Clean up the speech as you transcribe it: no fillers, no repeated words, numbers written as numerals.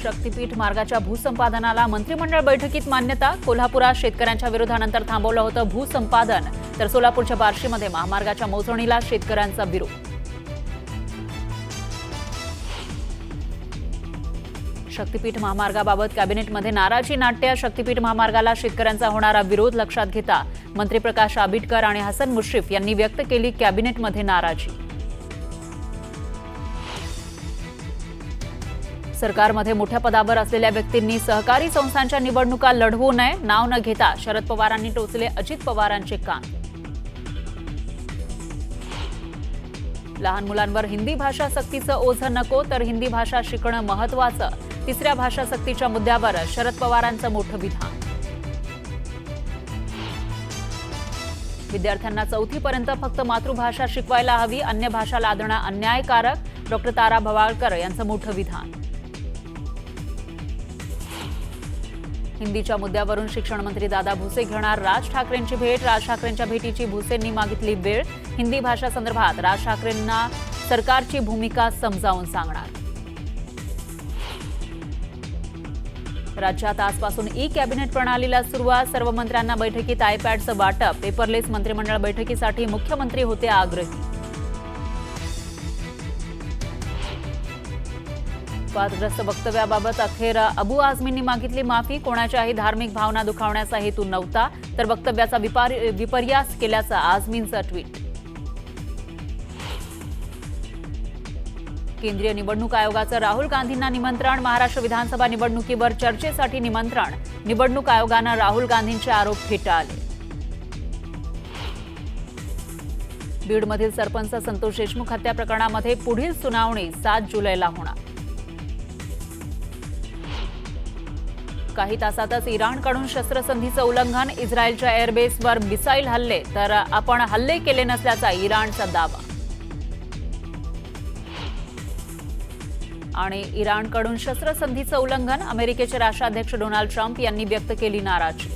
शक्तीपीठ मार्गाच्या भूसंपादनाला मंत्रिमंडळ बैठकीत मान्यता। कोल्हापुरात शेतकऱ्यांच्या विरोधानंतर थांबवलं होतं भूसंपादन, तर सोलापूरच्या बार्शीमध्ये महामार्गाच्या मोजणीला शेतकऱ्यांचा विरोध। शक्तीपीठ महामार्गाबाबत कॅबिनेटमध्ये नाराजी नाट्य। शक्तीपीठ महामार्गाला शेतकऱ्यांचा होणारा विरोध लक्षात घेता मंत्री प्रकाश आबिटकर आणि हसन मुश्रीफ यांनी व्यक्त केली कॅबिनेटमध्ये नाराजी। सरकारमध्ये मोठ्या पदावर असलेल्या व्यक्तींनी सहकारी संस्थांच्या निवडणुका लढवू नये, नाव न घेता शरद पवारांनी टोचले अजित पवारांचे कान। लहान मुलांवर हिंदी भाषा सक्तीचं ओझं नको, तर हिंदी भाषा शिकणं महत्त्वाचं। तिसऱ्या भाषा सक्तीच्या मुद्द्यावर शरद पवारांचं मोठं विधान। विद्यार्थ्यांना 4थी पर्यंत फक्त मातृभाषा शिकवायला हवी, अन्य भाषा लादणं अन्यायकारक। डॉक्टर तारा भवाळकर यांचं मोठं विधान। हिंदीच्या मुद्द्यावरून शिक्षण मंत्री दादा भुसे घेणार राज ठाकरेंची भेट। राज ठाकरेंच्या भेटीची भुसेंनी मागितली वेळ। हिंदी भाषा संदर्भात राज ठाकरेंना सरकारची भूमिका समजावून सांगणार। राज्यात आजपासून ई कॅबिनेट प्रणालीला सुरुवात। सर्व मंत्र्यांना बैठकीत आयपॅडचं वाटप। पेपरलेस मंत्रिमंडळ बैठकीसाठी मुख्यमंत्री होते आग्रही। वादग्रस्त वक्तव्याबाबत अखेर अबू आझमींनी मागितली माफी। कोणाच्याही धार्मिक भावना दुखावण्याचा हेतू नव्हता, तर वक्तव्याचा विपर्यास केल्याचं आझमींचं ट्विट। केंद्रीय निवडणूक आयोगाचं राहुल गांधींना निमंत्रण। महाराष्ट्र विधानसभा निवडणुकीवर चर्चेसाठी निमंत्रण। निवडणूक आयोगानं राहुल गांधींचे आरोप फेटाळले। बीडमधील सरपंच संतोष देशमुख हत्या प्रकरणामध्ये पुढील सुनावणी 7 जुलैला होणार। काही तासातच इराणकडून शस्त्रसंधीचं उल्लंघन। इस्रायलच्या एअरबेसवर मिसाईल हल्ले, तर आपण हल्ले केले नसल्याचा इराणचा दावा। आणि इराणकडून शस्त्रसंधीचं उल्लंघन, अमेरिकेचे राष्ट्राध्यक्ष डोनाल्ड ट्रम्प यांनी व्यक्त केली नाराजी।